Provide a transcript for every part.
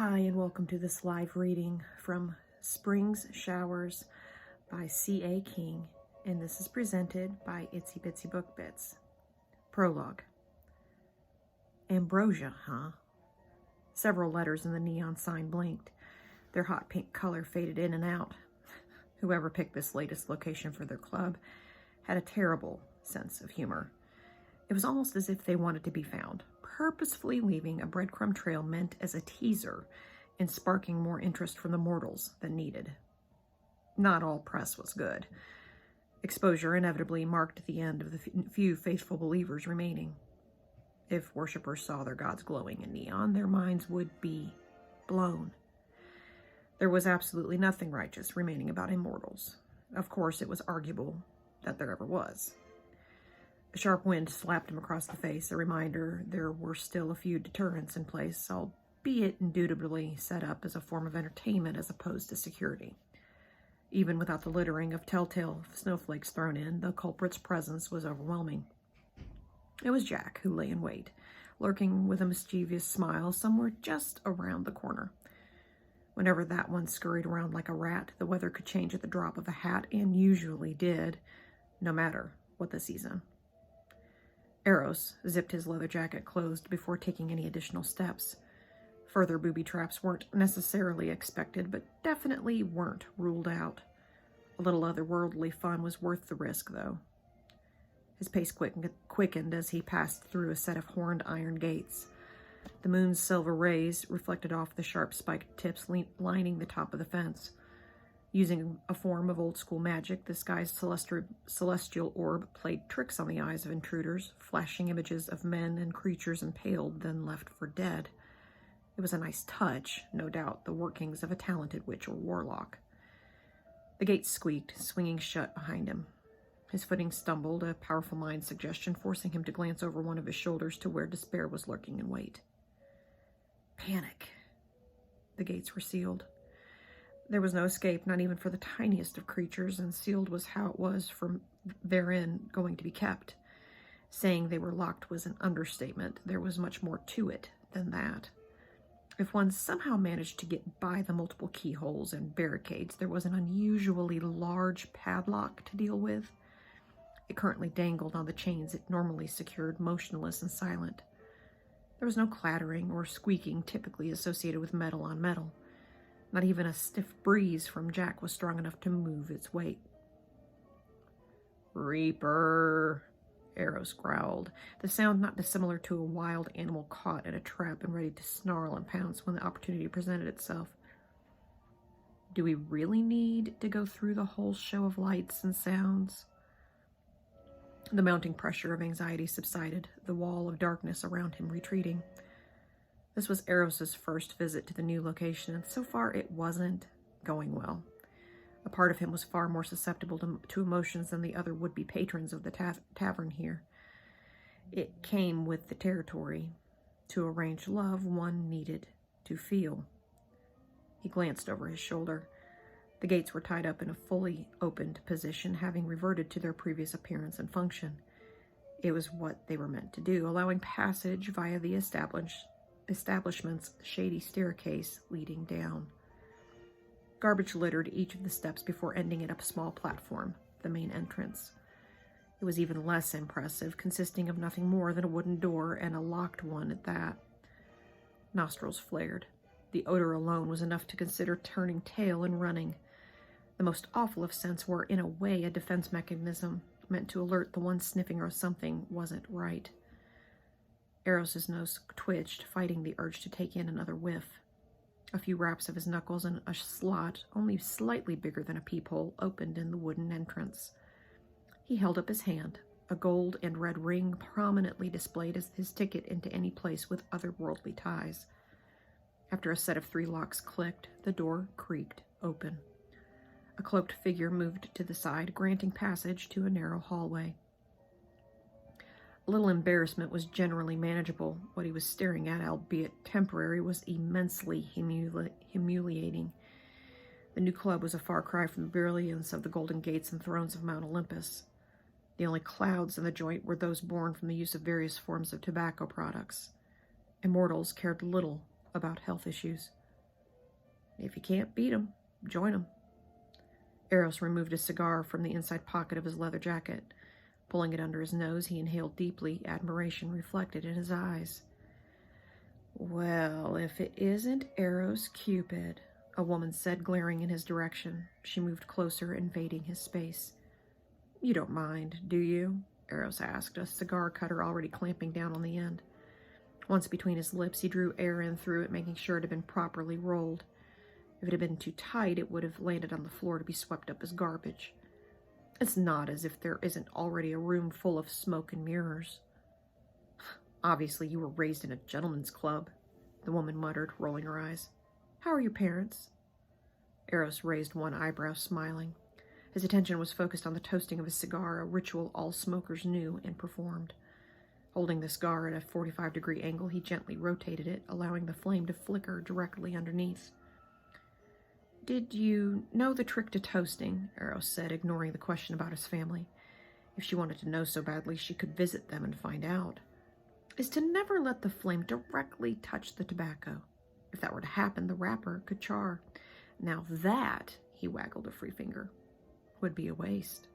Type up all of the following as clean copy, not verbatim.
Hi, and welcome to this live reading from Spring's Showers by C.A. King, and this is presented by Itsy Bitsy Book Bits. Prologue. Ambrosia, huh? Several letters in the neon sign blinked. Their hot pink color faded in and out. Whoever picked this latest location for their club had a terrible sense of humor. It was almost as if they wanted to be found, purposefully leaving a breadcrumb trail meant as a teaser and sparking more interest from the mortals than needed. Not all press was good. Exposure inevitably marked the end of the few faithful believers remaining. If worshippers saw their gods glowing in neon, their minds would be blown. There was absolutely nothing righteous remaining about immortals. Of course, it was arguable that there ever was. A sharp wind slapped him across the face, a reminder there were still a few deterrents in place, albeit indubitably set up as a form of entertainment as opposed to security. Even without the littering of telltale snowflakes thrown in, the culprit's presence was overwhelming. It was Jack who lay in wait, lurking with a mischievous smile somewhere just around the corner. Whenever that one scurried around like a rat, the weather could change at the drop of a hat, and usually did, no matter what the season. Eros zipped his leather jacket closed before taking any additional steps. Further booby traps weren't necessarily expected, but definitely weren't ruled out. A little otherworldly fun was worth the risk, though. His pace quickened as he passed through a set of horned iron gates. The moon's silver rays reflected off the sharp spiked tips lining the top of the fence. Using a form of old-school magic, the sky's celestial orb played tricks on the eyes of intruders, flashing images of men and creatures impaled, then left for dead. It was a nice touch, no doubt the workings of a talented witch or warlock. The gate squeaked, swinging shut behind him. His footing stumbled, a powerful mind suggestion forcing him to glance over one of his shoulders to where despair was lurking in wait. Panic. The gates were sealed. There was no escape, not even for the tiniest of creatures, and sealed was how it was from therein going to be kept. Saying they were locked was an understatement. There was much more to it than that. If one somehow managed to get by the multiple keyholes and barricades, there was an unusually large padlock to deal with. It currently dangled on the chains it normally secured, motionless and silent. There was no clattering or squeaking typically associated with metal on metal. Not even a stiff breeze from Jack was strong enough to move its weight. "Reaper," Eros growled, the sound not dissimilar to a wild animal caught in a trap and ready to snarl and pounce when the opportunity presented itself. Do we really need to go through the whole show of lights and sounds? The mounting pressure of anxiety subsided, the wall of darkness around him retreating. This was Eros's first visit to the new location, and so far it wasn't going well. A part of him was far more susceptible to emotions than the other would-be patrons of the tavern here. It came with the territory. To arrange love, one needed to feel. He glanced over his shoulder. The gates were tied up in a fully opened position, having reverted to their previous appearance and function. It was what they were meant to do, allowing passage via the establishment's shady staircase leading down. Garbage littered each of the steps before ending at a small platform, the main entrance. It was even less impressive, consisting of nothing more than a wooden door, and a locked one at that. Nostrils flared. The odor alone was enough to consider turning tail and running. The most awful of scents were, in a way, a defense mechanism meant to alert the one sniffing or something wasn't right. Eros's nose twitched, fighting the urge to take in another whiff. A few raps of his knuckles and a slot, only slightly bigger than a peephole, opened in the wooden entrance. He held up his hand. A gold and red ring prominently displayed as his ticket into any place with otherworldly ties. After a set of 3 locks clicked, the door creaked open. A cloaked figure moved to the side, granting passage to a narrow hallway. A little embarrassment was generally manageable. What he was staring at, albeit temporary, was immensely humiliating. The new club was a far cry from the brilliance of the golden gates and thrones of Mount Olympus. The only clouds in the joint were those born from the use of various forms of tobacco products. Immortals cared little about health issues. If you can't beat 'em, join 'em. Eros removed a cigar from the inside pocket of his leather jacket. Pulling it under his nose, he inhaled deeply, admiration reflected in his eyes. Well, if it isn't Eros Cupid, a woman said, glaring in his direction. She moved closer, invading his space. You don't mind, do you? Eros asked, a cigar cutter already clamping down on the end. Once between his lips, he drew air in through it, making sure it had been properly rolled. If it had been too tight, it would have landed on the floor to be swept up as garbage. It's not as if there isn't already a room full of smoke and mirrors. Obviously, you were raised in a gentleman's club, the woman muttered, rolling her eyes. How are your parents? Eros raised one eyebrow, smiling. His attention was focused on the toasting of his cigar, a ritual all smokers knew and performed. Holding the cigar at a 45-degree angle, he gently rotated it, allowing the flame to flicker directly underneath. Did you know the trick to toasting? Eros said, ignoring the question about his family. If she wanted to know so badly, she could visit them and find out. Is to never let the flame directly touch the tobacco. If that were to happen, the wrapper could char. Now that, he waggled a free finger, would be a waste.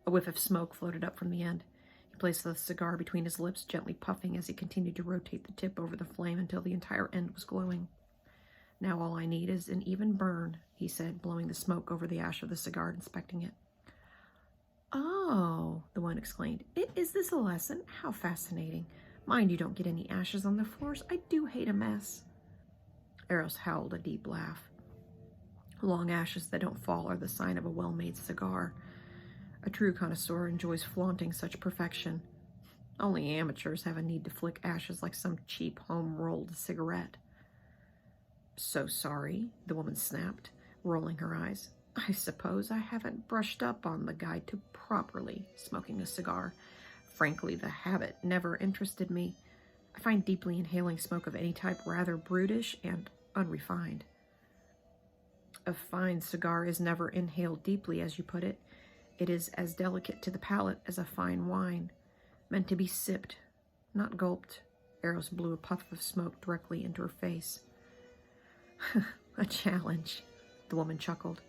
A whiff of smoke floated up from the end. He placed the cigar between his lips, gently puffing as he continued to rotate the tip over the flame until the entire end was glowing. Now all I need is an even burn, he said, blowing the smoke over the ash of the cigar, inspecting it. Oh, the one exclaimed. Is this a lesson? How fascinating. Mind you don't get any ashes on the floors. I do hate a mess. Eros howled a deep laugh. Long ashes that don't fall are the sign of a well-made cigar. A true connoisseur enjoys flaunting such perfection. Only amateurs have a need to flick ashes like some cheap home-rolled cigarette. So sorry, the woman snapped, rolling her eyes. I suppose I haven't brushed up on the guide to properly smoking a cigar. Frankly, the habit never interested me. I find deeply inhaling smoke of any type rather brutish and unrefined. A fine cigar is never inhaled deeply, as you put it. It is as delicate to the palate as a fine wine, meant to be sipped, not gulped. Eros blew a puff of smoke directly into her face. A challenge, the woman chuckled.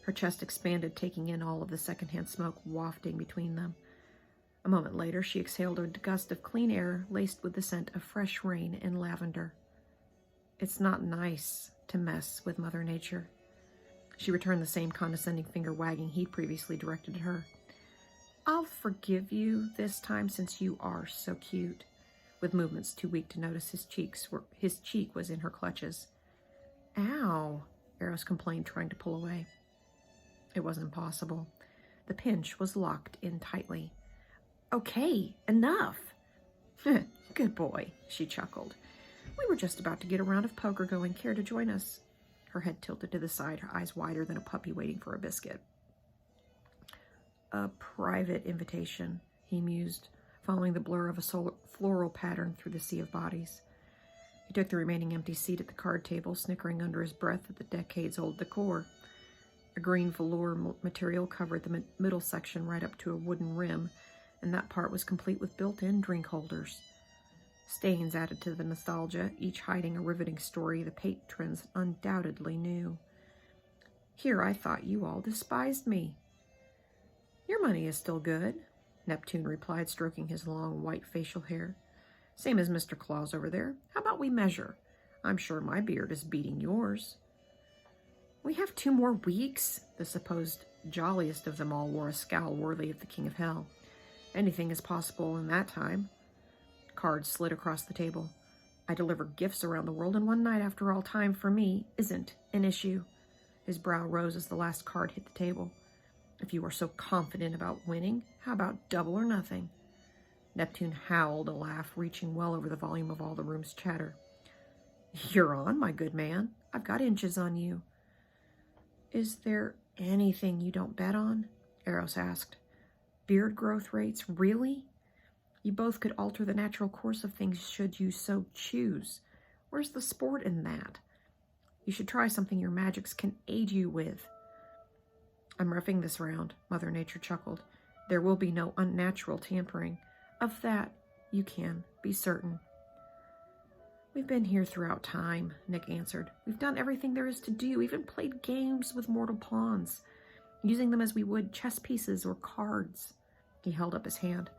Her chest expanded, taking in all of the secondhand smoke wafting between them. A moment later, she exhaled a gust of clean air laced with the scent of fresh rain and lavender. It's not nice to mess with Mother Nature. She returned the same condescending finger wagging he'd previously directed at her. I'll forgive you this time since you are so cute. With movements too weak to notice his cheek was in her clutches. Ow, Eros complained, trying to pull away. It wasn't possible. The pinch was locked in tightly. Okay, enough. Good boy, she chuckled. We were just about to get a round of poker going. Care to join us? Her head tilted to the side, her eyes wider than a puppy waiting for a biscuit. A private invitation, he mused, following the blur of a floral pattern through the sea of bodies. He took the remaining empty seat at the card table, snickering under his breath at the decades-old decor. A green velour material covered the middle section right up to a wooden rim, and that part was complete with built-in drink holders. Stains added to the nostalgia, each hiding a riveting story the patrons undoubtedly knew. Here I thought you all despised me. Your money is still good, Neptune replied, stroking his long white facial hair. Same as Mr. Claus over there. How about we measure? I'm sure my beard is beating yours. We have 2 more weeks. The supposed jolliest of them all wore a scowl worthy of the King of Hell. Anything is possible in that time. Cards slid across the table. I deliver gifts around the world, and one night, after all, time for me isn't an issue. His brow rose as the last card hit the table. If you are so confident about winning, how about double or nothing? Neptune howled a laugh, reaching well over the volume of all the room's chatter. You're on, my good man. I've got inches on you. Is there anything you don't bet on? Eros asked. Beard growth rates, really? You both could alter the natural course of things should you so choose. Where's the sport in that? You should try something your magics can aid you with. I'm roughing this round, Mother Nature chuckled. There will be no unnatural tampering. Of that, you can be certain. We've been here throughout time, Nick answered. We've done everything there is to do, even played games with mortal pawns, using them as we would chess pieces or cards. He held up his hand.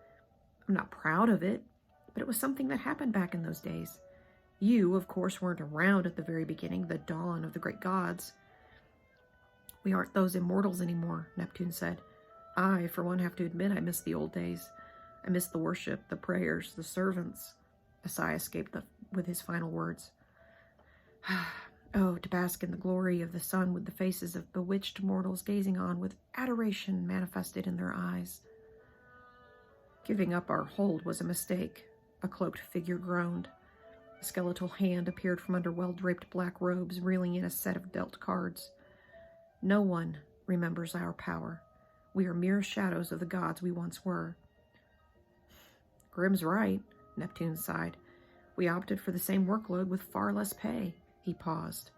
I'm not proud of it, but it was something that happened back in those days. You, of course, weren't around at the very beginning, the dawn of the great gods. We aren't those immortals anymore, Neptune said. I, for one, have to admit I miss the old days. I miss the worship, the prayers, the servants. A sigh escaped with his final words. Oh, to bask in the glory of the sun with the faces of bewitched mortals gazing on with adoration manifested in their eyes. Giving up our hold was a mistake, a cloaked figure groaned. A skeletal hand appeared from under well-draped black robes, reeling in a set of dealt cards. No one remembers our power. We are mere shadows of the gods we once were. Grimm's right, Neptune sighed. We opted for the same workload with far less pay. He paused.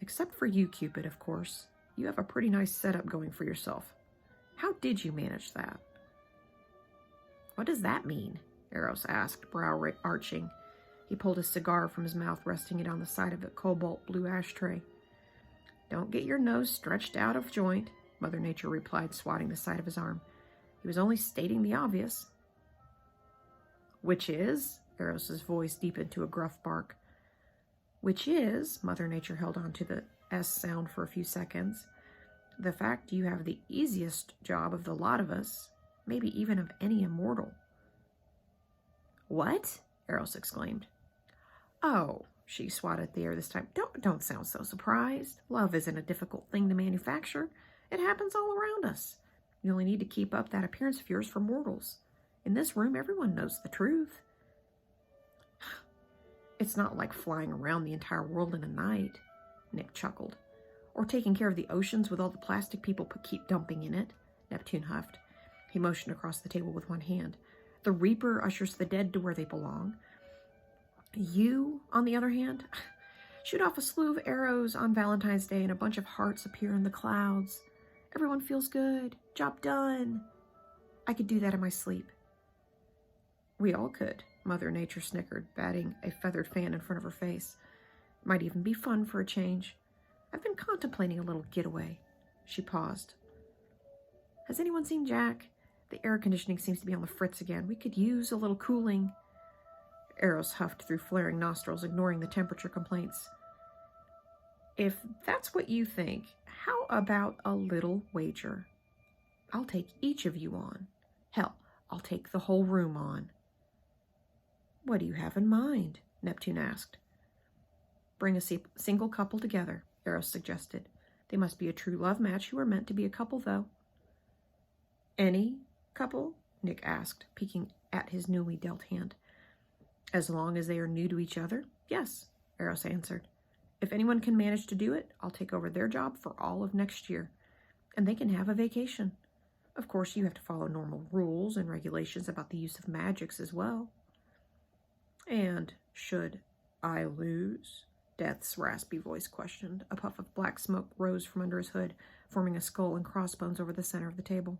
Except for you, Cupid, of course. You have a pretty nice setup going for yourself. How did you manage that? What does that mean? Eros asked, brow arching. He pulled his cigar from his mouth, resting it on the side of the cobalt blue ashtray. Don't get your nose stretched out of joint, Mother Nature replied, swatting the side of his arm. He was only stating the obvious. Which is? Eros's voice deepened to a gruff bark. Which is, Mother Nature held on to the S sound for a few seconds, the fact you have the easiest job of the lot of us, maybe even of any immortal. What? Eros exclaimed. Oh, she swatted at the air this time. Don't sound so surprised. Love isn't a difficult thing to manufacture. It happens all around us. You only need to keep up that appearance of yours for mortals. In this room, everyone knows the truth. It's not like flying around the entire world in a night, Nick chuckled. Or taking care of the oceans with all the plastic people keep dumping in it, Neptune huffed. He motioned across the table with one hand. The Reaper ushers the dead to where they belong. You, on the other hand, shoot off a slew of arrows on Valentine's Day and a bunch of hearts appear in the clouds. Everyone feels good. Job done. I could do that in my sleep. We all could, Mother Nature snickered, batting a feathered fan in front of her face. Might even be fun for a change. I've been contemplating a little getaway. She paused. Has anyone seen Jack? The air conditioning seems to be on the fritz again. We could use a little cooling. Eros huffed through flaring nostrils, ignoring the temperature complaints. If that's what you think, how about a little wager? I'll take each of you on. Hell, I'll take the whole room on. What do you have in mind? Neptune asked. Bring a single couple together, Eros suggested. They must be a true love match who are meant to be a couple, though. Any couple? Nick asked, peeking at his newly dealt hand. As long as they are new to each other? Yes, Eros answered. If anyone can manage to do it, I'll take over their job for all of next year. And they can have a vacation. Of course, you have to follow normal rules and regulations about the use of magics as well. And should I lose? Death's raspy voice questioned. A puff of black smoke rose from under his hood, forming a skull and crossbones over the center of the table.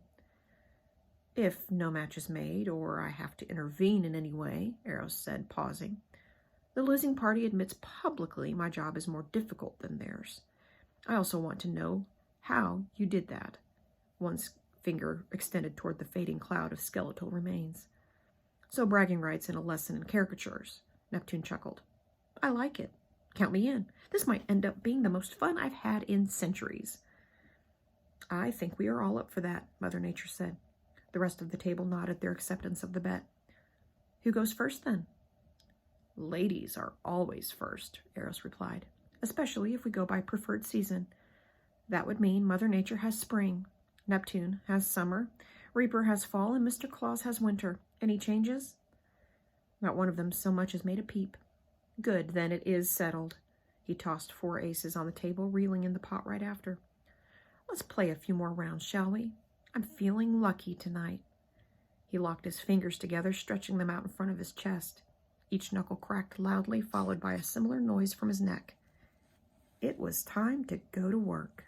If no match is made, or I have to intervene in any way, Eros said, pausing. The losing party admits publicly my job is more difficult than theirs. I also want to know how you did that. One finger extended toward the fading cloud of skeletal remains. So bragging rights and a lesson in caricatures, Neptune chuckled. I like it. Count me in. This might end up being the most fun I've had in centuries. I think we are all up for that, Mother Nature said. The rest of the table nodded their acceptance of the bet. Who goes first, then? Ladies are always first, Eros replied, especially if we go by preferred season. That would mean Mother Nature has spring, Neptune has summer, Reaper has fall, and Mr. Claus has winter. Any changes? Not one of them so much as made a peep. Good, then it is settled. He tossed 4 aces on the table, reeling in the pot right after. Let's play a few more rounds, shall we? I'm feeling lucky tonight. He locked his fingers together, stretching them out in front of his chest. Each knuckle cracked loudly, followed by a similar noise from his neck. It was time to go to work.